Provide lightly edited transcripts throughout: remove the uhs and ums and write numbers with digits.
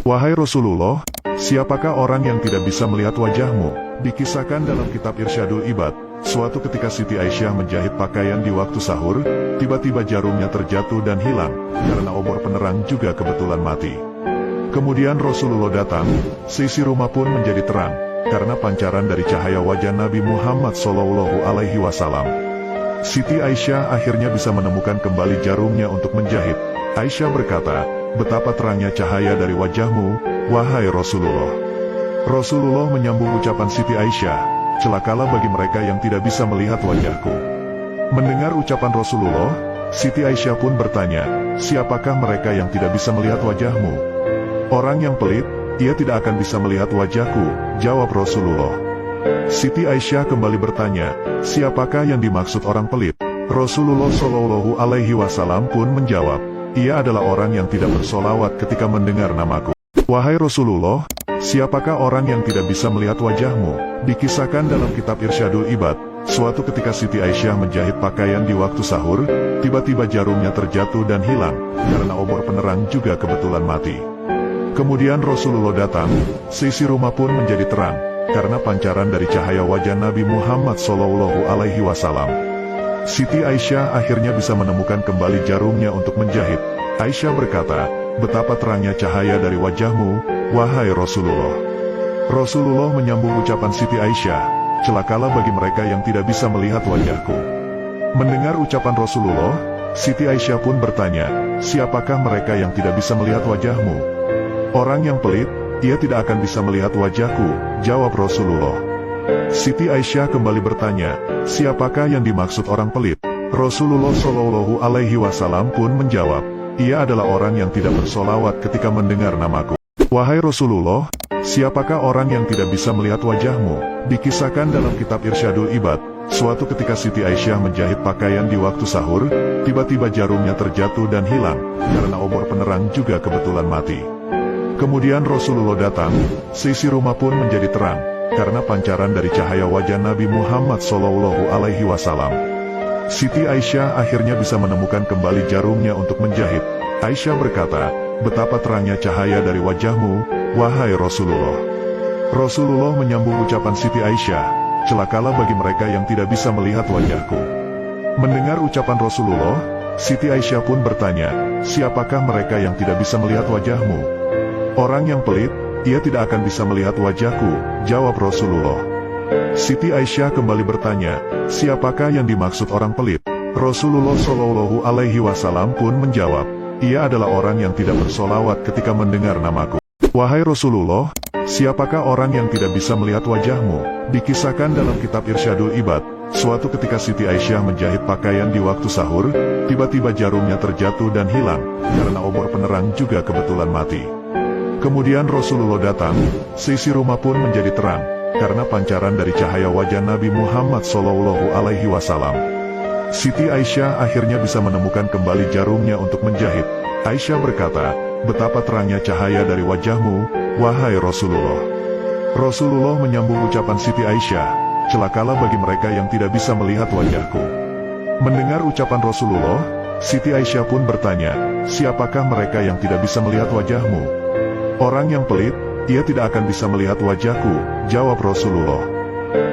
Wahai Rasulullah, siapakah orang yang tidak bisa melihat wajahmu? Dikisahkan dalam kitab Irsyadul Ibad, suatu ketika Siti Aisyah menjahit pakaian di waktu sahur, tiba-tiba jarumnya terjatuh dan hilang, karena obor penerang juga kebetulan mati. Kemudian Rasulullah datang, seisi rumah pun menjadi terang, karena pancaran dari cahaya wajah Nabi Muhammad SAW. Siti Aisyah akhirnya bisa menemukan kembali jarumnya untuk menjahit. Aisyah berkata, "Betapa terangnya cahaya dari wajahmu, wahai Rasulullah." Rasulullah menyambung ucapan Siti Aisyah, "Celakalah bagi mereka yang tidak bisa melihat wajahku." Mendengar ucapan Rasulullah, Siti Aisyah pun bertanya, "Siapakah mereka yang tidak bisa melihat wajahmu?" "Orang yang pelit, ia tidak akan bisa melihat wajahku," jawab Rasulullah. Siti Aisyah kembali bertanya, "Siapakah yang dimaksud orang pelit?" Rasulullah SAW pun menjawab, "Ia adalah orang yang tidak bersolawat ketika mendengar namaku." Wahai Rasulullah, siapakah orang yang tidak bisa melihat wajahmu? Dikisahkan dalam kitab Irsyadul Ibad, suatu ketika Siti Aisyah menjahit pakaian di waktu sahur, tiba-tiba jarumnya terjatuh dan hilang, karena obor penerang juga kebetulan mati. Kemudian Rasulullah datang, seisi rumah pun menjadi terang, karena pancaran dari cahaya wajah Nabi Muhammad SAW. Siti Aisyah akhirnya bisa menemukan kembali jarumnya untuk menjahit. Aisyah berkata, "Betapa terangnya cahaya dari wajahmu, wahai Rasulullah." Rasulullah menyambung ucapan Siti Aisyah, "Celakalah bagi mereka yang tidak bisa melihat wajahku." Mendengar ucapan Rasulullah, Siti Aisyah pun bertanya, "Siapakah mereka yang tidak bisa melihat wajahmu?" "Orang yang pelit, ia tidak akan bisa melihat wajahku," jawab Rasulullah. Siti Aisyah kembali bertanya, "Siapakah yang dimaksud orang pelit?" Rasulullah SAW pun menjawab, "Ia adalah orang yang tidak bersolawat ketika mendengar namaku." Wahai Rasulullah, siapakah orang yang tidak bisa melihat wajahmu? Dikisahkan dalam kitab Irsyadul Ibad, suatu ketika Siti Aisyah menjahit pakaian di waktu sahur, tiba-tiba jarumnya terjatuh dan hilang, karena obor penerang juga kebetulan mati. Kemudian Rasulullah datang, seisi rumah pun menjadi terang, karena pancaran dari cahaya wajah Nabi Muhammad SAW. Siti Aisyah akhirnya bisa menemukan kembali jarumnya untuk menjahit. Aisyah berkata, "Betapa terangnya cahaya dari wajahmu, wahai Rasulullah." Rasulullah menyambung ucapan Siti Aisyah, "Celakalah bagi mereka yang tidak bisa melihat wajahku." Mendengar ucapan Rasulullah, Siti Aisyah pun bertanya, "Siapakah mereka yang tidak bisa melihat wajahmu?" "Orang yang pelit, ia tidak akan bisa melihat wajahku," jawab Rasulullah. Siti Aisyah kembali bertanya, "Siapakah yang dimaksud orang pelit?" Rasulullah SAW pun menjawab, "Ia adalah orang yang tidak bersolawat ketika mendengar namaku." Wahai Rasulullah, siapakah orang yang tidak bisa melihat wajahmu? Dikisahkan dalam kitab Irsyadul Ibad, suatu ketika Siti Aisyah menjahit pakaian di waktu sahur, tiba-tiba jarumnya terjatuh dan hilang, karena obor penerang juga kebetulan mati. Kemudian Rasulullah datang, seisi rumah pun menjadi terang, karena pancaran dari cahaya wajah Nabi Muhammad SAW. Siti Aisyah akhirnya bisa menemukan kembali jarumnya untuk menjahit. Aisyah berkata, "Betapa terangnya cahaya dari wajahmu, wahai Rasulullah." Rasulullah menyambung ucapan Siti Aisyah, "Celakalah bagi mereka yang tidak bisa melihat wajahku." Mendengar ucapan Rasulullah, Siti Aisyah pun bertanya, "Siapakah mereka yang tidak bisa melihat wajahmu?" "Orang yang pelit, ia tidak akan bisa melihat wajahku," jawab Rasulullah.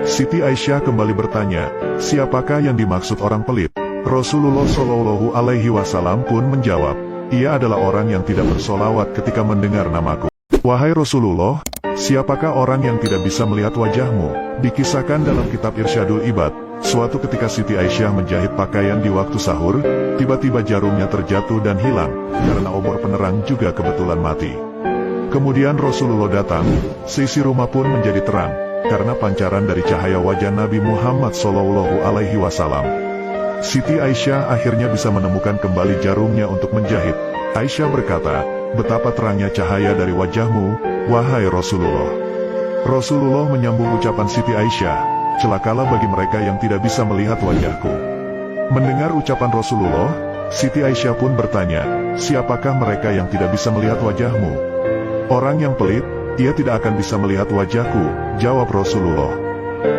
Siti Aisyah kembali bertanya, "Siapakah yang dimaksud orang pelit?" Rasulullah SAW pun menjawab, "Ia adalah orang yang tidak bersolawat ketika mendengar namaku." Wahai Rasulullah, siapakah orang yang tidak bisa melihat wajahmu? Dikisahkan dalam kitab Irsyadul Ibad, suatu ketika Siti Aisyah menjahit pakaian di waktu sahur, tiba-tiba jarumnya terjatuh dan hilang, karena obor penerang juga kebetulan mati. Kemudian Rasulullah datang, seisi rumah pun menjadi terang, karena pancaran dari cahaya wajah Nabi Muhammad SAW. Siti Aisyah akhirnya bisa menemukan kembali jarumnya untuk menjahit. Aisyah berkata, "Betapa terangnya cahaya dari wajahmu, wahai Rasulullah." Rasulullah menyambung ucapan Siti Aisyah, "Celakalah bagi mereka yang tidak bisa melihat wajahku." Mendengar ucapan Rasulullah, Siti Aisyah pun bertanya, "Siapakah mereka yang tidak bisa melihat wajahmu?" "Orang yang pelit, ia tidak akan bisa melihat wajahku," jawab Rasulullah.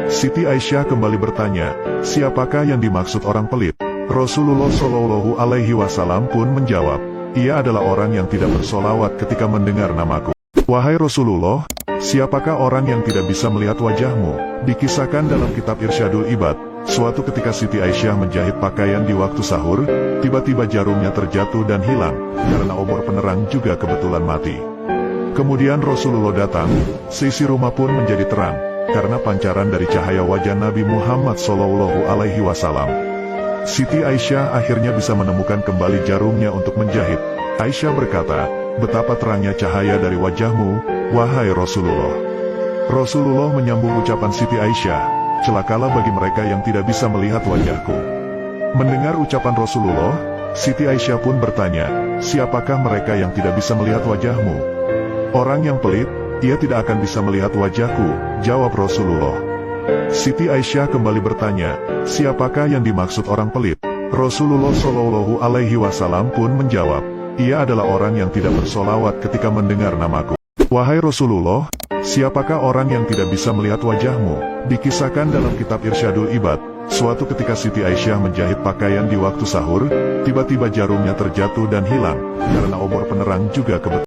Siti Aisyah kembali bertanya, "Siapakah yang dimaksud orang pelit?" Rasulullah SAW pun menjawab, "Ia adalah orang yang tidak bersolawat ketika mendengar namaku." Wahai Rasulullah, siapakah orang yang tidak bisa melihat wajahmu? Dikisahkan dalam kitab Irsyadul Ibad, suatu ketika Siti Aisyah menjahit pakaian di waktu sahur, tiba-tiba jarumnya terjatuh dan hilang, karena obor penerang juga kebetulan mati. Kemudian Rasulullah datang, seisi rumah pun menjadi terang, karena pancaran dari cahaya wajah Nabi Muhammad SAW. Siti Aisyah akhirnya bisa menemukan kembali jarumnya untuk menjahit. Aisyah berkata, "Betapa terangnya cahaya dari wajahmu, wahai Rasulullah." Rasulullah menyambung ucapan Siti Aisyah, "Celakalah bagi mereka yang tidak bisa melihat wajahku." Mendengar ucapan Rasulullah, Siti Aisyah pun bertanya, "Siapakah mereka yang tidak bisa melihat wajahmu?" "Orang yang pelit, ia tidak akan bisa melihat wajahku," jawab Rasulullah. Siti Aisyah kembali bertanya, "Siapakah yang dimaksud orang pelit?" Rasulullah SAW pun menjawab, "Ia adalah orang yang tidak bersolawat ketika mendengar namaku." Wahai Rasulullah, siapakah orang yang tidak bisa melihat wajahmu? Dikisahkan dalam kitab Irsyadul Ibad, suatu ketika Siti Aisyah menjahit pakaian di waktu sahur, tiba-tiba jarumnya terjatuh dan hilang, karena obor penerang juga kebetulan